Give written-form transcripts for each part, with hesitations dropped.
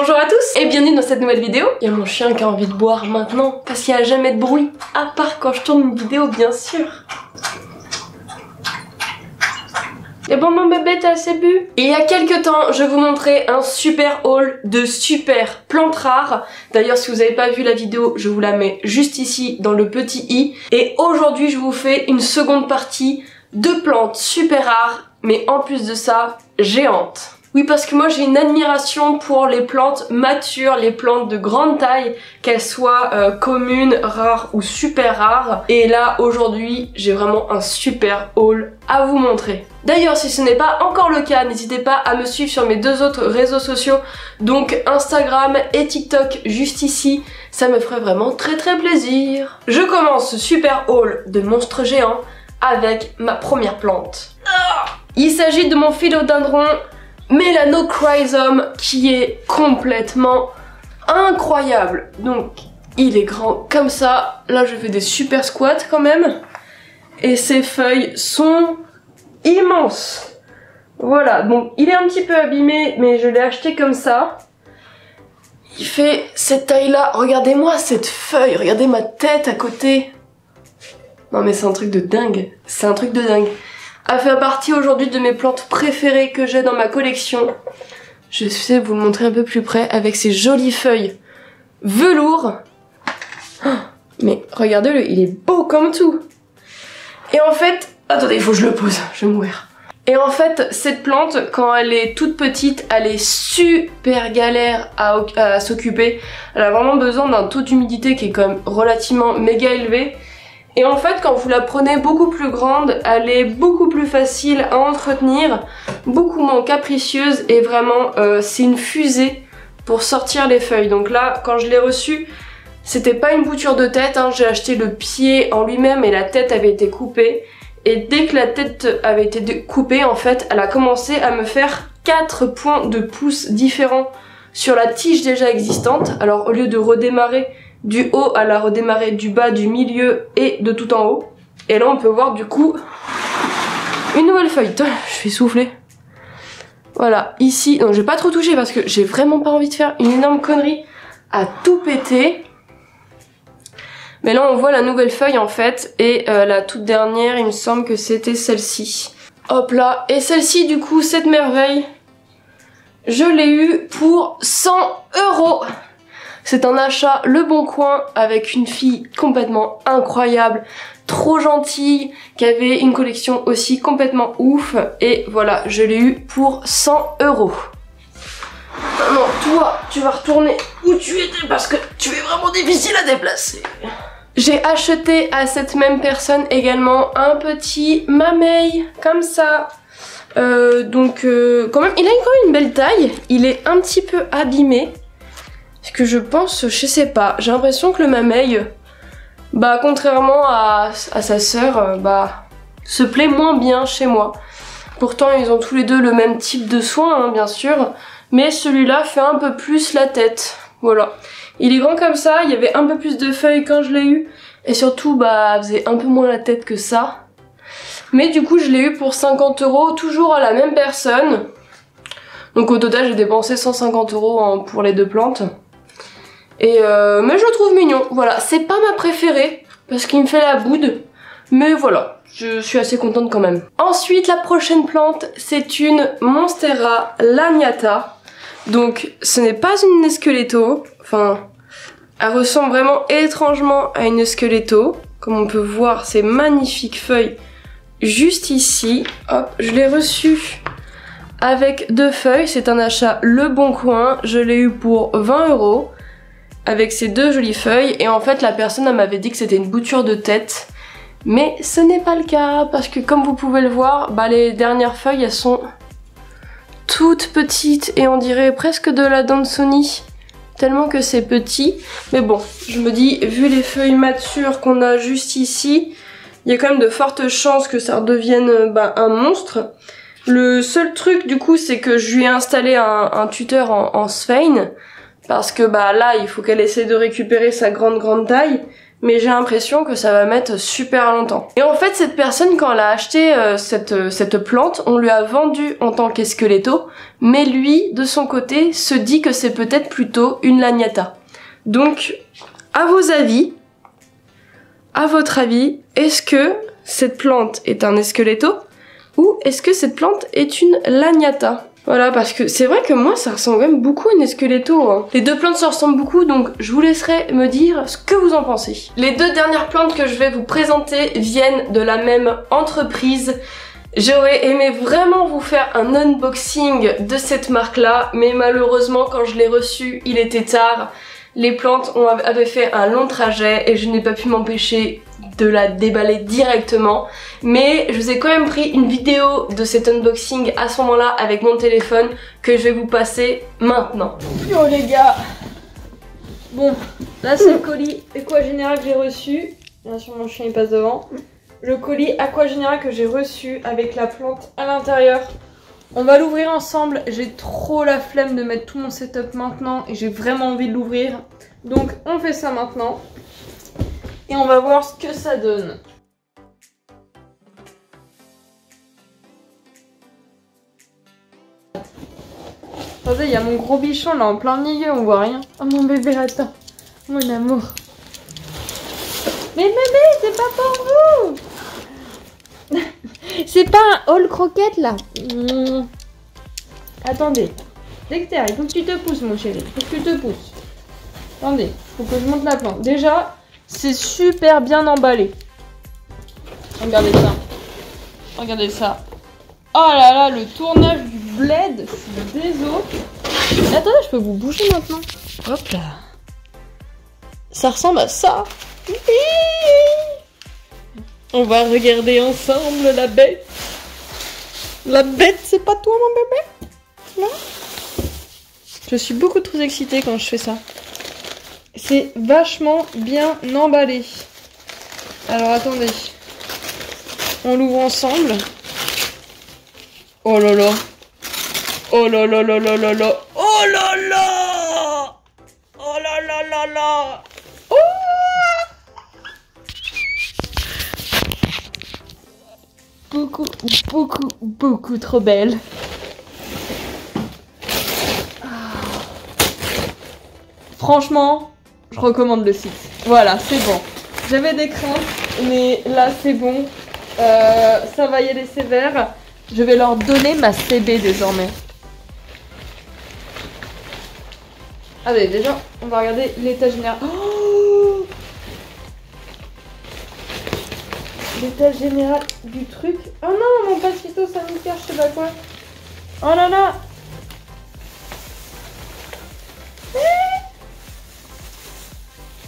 Bonjour à tous et bienvenue dans cette nouvelle vidéo. Il y a mon chien qui a envie de boire maintenant parce qu'il n'y a jamais de bruit, à part quand je tourne une vidéo bien sûr. Et bon mon bébé t'as assez bu? Et il y a quelques temps je vous montrais un super haul de super plantes rares. D'ailleurs si vous n'avez pas vu la vidéo je vous la mets juste ici dans le petit i. Et aujourd'hui je vous fais une seconde partie de plantes super rares, mais en plus de ça géantes. Oui parce que moi j'ai une admiration pour les plantes matures, les plantes de grande taille, qu'elles soient communes, rares ou super rares. Et là aujourd'hui j'ai vraiment un super haul à vous montrer. D'ailleurs si ce n'est pas encore le cas, n'hésitez pas à me suivre sur mes deux autres réseaux sociaux, donc Instagram et TikTok juste ici, ça me ferait vraiment très plaisir. Je commence ce super haul de monstres géants avec ma première plante. Il s'agit de mon philodendron Melanochrysum qui est complètement incroyable. Donc il est grand comme ça. Là je fais des super squats quand même. Et ses feuilles sont immenses. Voilà, donc il est un petit peu abîmé mais je l'ai acheté comme ça. Il fait cette taille là. Regardez-moi cette feuille, regardez ma tête à côté. Non mais c'est un truc de dingue. C'est un truc de dingue. Elle fait partie aujourd'hui de mes plantes préférées que j'ai dans ma collection. Je vais vous le montrer un peu plus près avec ces jolies feuilles velours. Oh, mais regardez-le, il est beau comme tout. Et en fait, attendez, il faut que je le pose, je vais mourir. Et en fait, cette plante, quand elle est toute petite, elle est super galère à s'occuper. Elle a vraiment besoin d'un taux d'humidité qui est quand même relativement méga élevé. Et en fait, quand vous la prenez beaucoup plus grande, elle est beaucoup plus facile à entretenir, beaucoup moins capricieuse et vraiment, c'est une fusée pour sortir les feuilles. Donc là, quand je l'ai reçue, c'était pas une bouture de tête, hein, j'ai acheté le pied en lui-même et la tête avait été coupée. Et dès que la tête avait été coupée, en fait, elle a commencé à me faire 4 points de pouce différents sur la tige déjà existante. Alors au lieu de redémarrer du haut, elle a redémarré du bas, du milieu et de tout en haut. Et là on peut voir du coup une nouvelle feuille. Je vais souffler. Voilà, ici, non je vais pas trop toucher parce que j'ai vraiment pas envie de faire une énorme connerie à tout péter. Mais là on voit la nouvelle feuille en fait. Et la toute dernière il me semble que c'était celle-ci. Hop là, et celle-ci du coup, cette merveille, je l'ai eue pour 100 €. C'est un achat Le Bon Coin avec une fille complètement incroyable, trop gentille, qui avait une collection aussi complètement ouf. Et voilà, je l'ai eu pour 100 €. Non, toi, tu vas retourner où tu étais parce que tu es vraiment difficile à déplacer. J'ai acheté à cette même personne également un petit mameille, comme ça. Quand même, il a quand même une belle taille. Il est un petit peu abîmé. Parce que je pense, je sais pas, j'ai l'impression que le mameille, bah contrairement à sa sœur, se plaît moins bien chez moi. Pourtant ils ont tous les deux le même type de soin, hein, bien sûr, mais celui-là fait un peu plus la tête. Voilà. Il est grand comme ça, il y avait un peu plus de feuilles quand je l'ai eu, et surtout elle faisait un peu moins la tête que ça. Mais du coup je l'ai eu pour 50 €, toujours à la même personne. Donc au total j'ai dépensé 150 € pour les deux plantes. Et mais je le trouve mignon, voilà, c'est pas ma préférée parce qu'il me fait la boude, mais voilà, je suis assez contente quand même. Ensuite la prochaine plante c'est une Monstera Laniata. Donc ce n'est pas une Esqueleto, enfin elle ressemble vraiment étrangement à une Esqueleto. Comme on peut voir ces magnifiques feuilles juste ici. Hop, je l'ai reçue avec 2 feuilles, c'est un achat Le Bon Coin, je l'ai eu pour 20 € avec ces 2 jolies feuilles. Et en fait la personne elle m'avait dit que c'était une bouture de tête, mais ce n'est pas le cas parce que comme vous pouvez le voir, les dernières feuilles elles sont toutes petites et on dirait presque de la Dansoni tellement que c'est petit. Mais bon, je me dis, vu les feuilles matures qu'on a juste ici, il y a quand même de fortes chances que ça redevienne un monstre. Le seul truc du coup c'est que je lui ai installé un tuteur en Svein. Parce que là il faut qu'elle essaie de récupérer sa grande taille. mais j'ai l'impression que ça va mettre super longtemps. Et en fait, cette personne, quand elle a acheté cette plante, on lui a vendu en tant qu'esqueletto, mais lui, de son côté, se dit que c'est peut-être plutôt une lagnata. Donc, à vos avis, à votre avis, est-ce que cette plante est un esqueletto ou est-ce que cette plante est une lagnata? Voilà, parce que c'est vrai que moi, ça ressemble même beaucoup à une esqueletto. Hein. Les deux plantes se ressemblent beaucoup, donc je vous laisserai me dire ce que vous en pensez. Les deux dernières plantes que je vais vous présenter viennent de la même entreprise. J'aurais aimé vraiment vous faire un unboxing de cette marque-là, mais malheureusement, quand je l'ai reçue, il était tard. Les plantes avaient fait un long trajet et je n'ai pas pu m'empêcher de la déballer directement, mais je vous ai quand même pris une vidéo de cet unboxing à ce moment-là avec mon téléphone que je vais vous passer maintenant. Yo les gars, bon là c'est le colis Aquagénéra que j'ai reçu, bien sûr mon chien il passe devant, le colis Aquagénéra que j'ai reçu avec la plante à l'intérieur. On va l'ouvrir ensemble, j'ai trop la flemme de mettre tout mon setup maintenant et j'ai vraiment envie de l'ouvrir, donc on fait ça maintenant. Et on va voir ce que ça donne. Attendez, il y a mon gros bichon là en plein milieu, on voit rien. Oh mon bébé, attends. Mon amour. Mais bébé, c'est pas pour vous. C'est pas un haul croquette là. Attendez. Dexter, il faut que tu te pousses mon chéri. Il faut que tu te pousses. Attendez, faut que je monte la plante. Déjà... c'est super bien emballé. Regardez ça. Regardez ça. Oh là là, le tournage du bled, c'est des os. Attendez, je peux vous bouger maintenant. Hop là. Ça ressemble à ça. On va regarder ensemble la bête. La bête, c'est pas toi mon bébé? Là. Je suis beaucoup trop excitée quand je fais ça. C'est vachement bien emballé. Alors attendez. On l'ouvre ensemble. Oh là là. Oh là là là là là là. Oh là là. Oh là là là là. Oh. Beaucoup, beaucoup, beaucoup trop belle. Franchement, je recommande le site. Voilà, c'est bon. J'avais des craintes, mais là c'est bon. Ça va y aller sévère. Je vais leur donner ma CB désormais. Allez, déjà, on va regarder l'état général. Oh, l'état général du truc. Oh non, mon passe phytosanitaire, je sais pas quoi. Oh là là.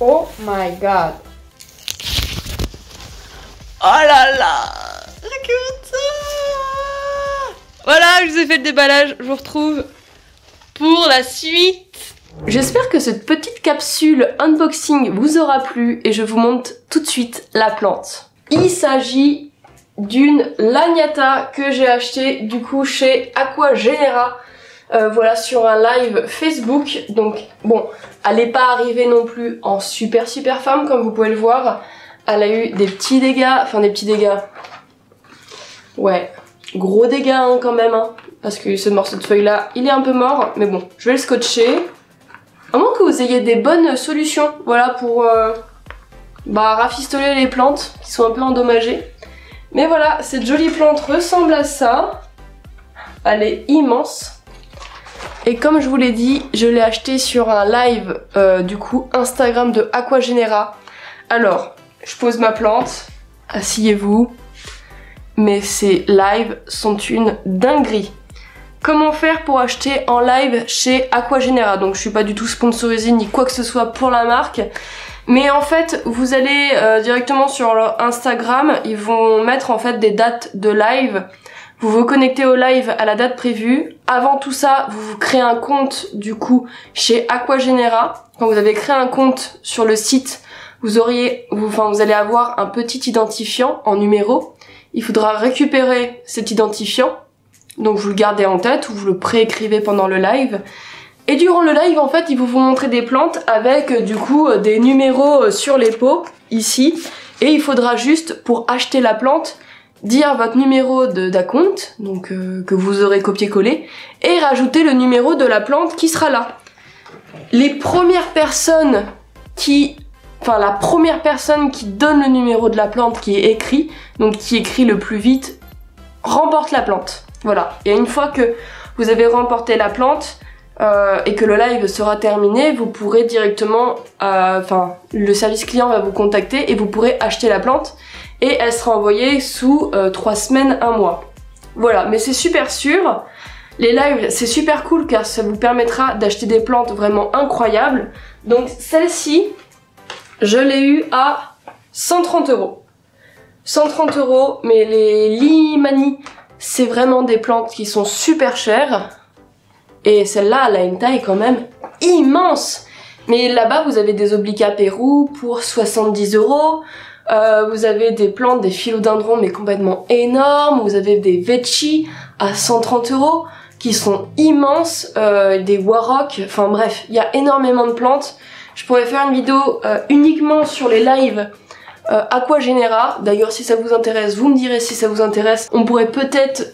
Oh my god. Oh là là. Regarde ça. Voilà, je vous ai fait le déballage. Je vous retrouve pour la suite. J'espère que cette petite capsule unboxing vous aura plu et je vous montre tout de suite la plante. Il s'agit d'une lagnata que j'ai achetée du coup chez Aquagénéra. Voilà, sur un live Facebook. Donc bon, elle n'est pas arrivée non plus en super forme comme vous pouvez le voir. Elle a eu des petits dégâts, enfin des petits dégâts. Ouais, gros dégâts hein, quand même hein, parce que ce morceau de feuille là, il est un peu mort, mais bon, je vais le scotcher. À moins que vous ayez des bonnes solutions, voilà, pour rafistoler les plantes qui sont un peu endommagées. Mais voilà, cette jolie plante ressemble à ça. Elle est immense. Et comme je vous l'ai dit, je l'ai acheté sur un live du coup Instagram de Aquagénéra. Alors, je pose ma plante, asseyez-vous, mais ces lives sont une dinguerie. Comment faire pour acheter en live chez Aquagénéra? Donc je suis pas du tout sponsorisée ni quoi que ce soit pour la marque. Mais en fait, vous allez directement sur leur Instagram, ils vont mettre en fait des dates de live. Vous vous connectez au live à la date prévue. Avant tout ça, vous créez un compte du coup chez Aquagénéra. Quand vous avez créé un compte sur le site, vous allez avoir un petit identifiant en numéro. Il faudra récupérer cet identifiant. Donc vous le gardez en tête ou vous le préécrivez pendant le live. Et durant le live, en fait, ils vont vous montrer des plantes avec du coup des numéros sur les pots, ici. Et il faudra juste, pour acheter la plante, dire votre numéro d'acompte, donc que vous aurez copié-collé, et rajouter le numéro de la plante qui sera là. Les premières personnes la première personne qui donne le numéro de la plante qui est écrit, donc qui écrit le plus vite, remporte la plante. Voilà. Et une fois que vous avez remporté la plante et que le live sera terminé, vous pourrez directement, le service client va vous contacter et vous pourrez acheter la plante et elle sera envoyée sous 3 semaines, 1 mois. Voilà, mais c'est super sûr. Les lives, c'est super cool car ça vous permettra d'acheter des plantes vraiment incroyables. Donc celle-ci, je l'ai eu à 130 €. 130 €, mais les Limani, c'est vraiment des plantes qui sont super chères. Et celle-là, elle a une taille quand même immense. Mais là-bas, vous avez des Oblica Pérou pour 70 €. Vous avez des plantes, des philodendrons, mais complètement énormes. Vous avez des Vetchi à 130 € qui sont immenses. Des Warrock, enfin bref, il y a énormément de plantes. Je pourrais faire une vidéo uniquement sur les lives Aquagenera. D'ailleurs, si ça vous intéresse, vous me direz si ça vous intéresse. On pourrait peut-être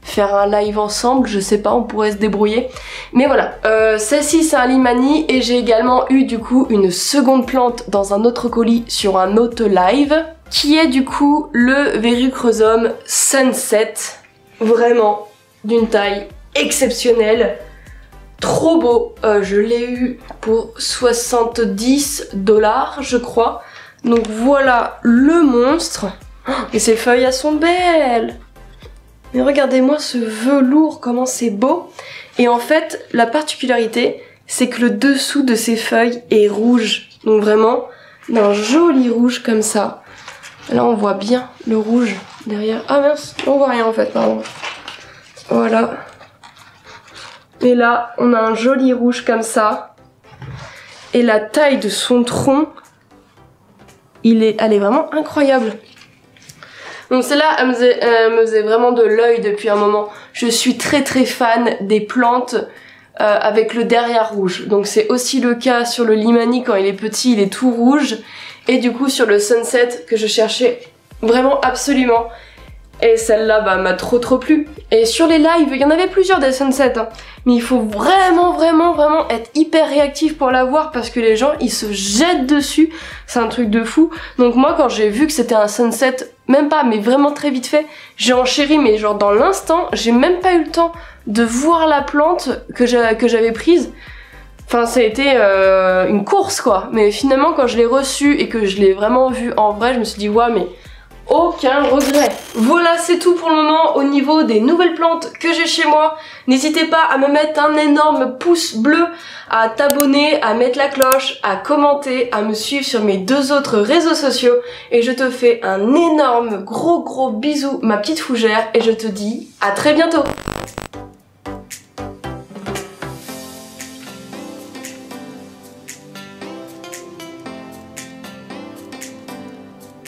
faire un live ensemble, je sais pas, on pourrait se débrouiller. Mais voilà, celle-ci c'est un Limani et j'ai également eu du coup une seconde plante dans un autre colis sur un autre live qui est du coup le Verrucrosum Sunset. Vraiment d'une taille exceptionnelle. Trop beau, je l'ai eu pour 70 $, je crois. Donc voilà le monstre. Et ses feuilles, elles sont belles. Mais regardez-moi ce velours, comment c'est beau. Et en fait, la particularité, c'est que le dessous de ces feuilles est rouge. Donc vraiment, d'un joli rouge comme ça. Là, on voit bien le rouge derrière. Ah mince, on voit rien en fait, pardon. Voilà. Et là, on a un joli rouge comme ça. Et la taille de son tronc, elle est vraiment incroyable. Donc celle-là, elle me faisait vraiment de l'œil depuis un moment. Je suis très très fan des plantes avec le derrière rouge. Donc c'est aussi le cas sur le Limani quand il est petit, il est tout rouge. Et du coup sur le Sunset que je cherchais vraiment absolument. Et celle-là m'a trop plu. Et sur les lives, il y en avait plusieurs des Sunsets, hein. Mais il faut vraiment être hyper réactif pour la voir parce que les gens ils se jettent dessus. C'est un truc de fou. Donc moi quand j'ai vu que c'était un Sunset, même pas mais vraiment très vite fait, j'ai enchéri mais genre dans l'instant, j'ai même pas eu le temps de voir la plante que j'avais prise. Enfin ça a été une course quoi. Mais finalement quand je l'ai reçue et que je l'ai vraiment vue en vrai, je me suis dit ouais mais aucun regret. Voilà, c'est tout pour le moment au niveau des nouvelles plantes que j'ai chez moi. N'hésitez pas à me mettre un énorme pouce bleu, à t'abonner, à mettre la cloche, à commenter, à me suivre sur mes 2 autres réseaux sociaux. Et je te fais un énorme gros bisou, ma petite fougère, et je te dis à très bientôt.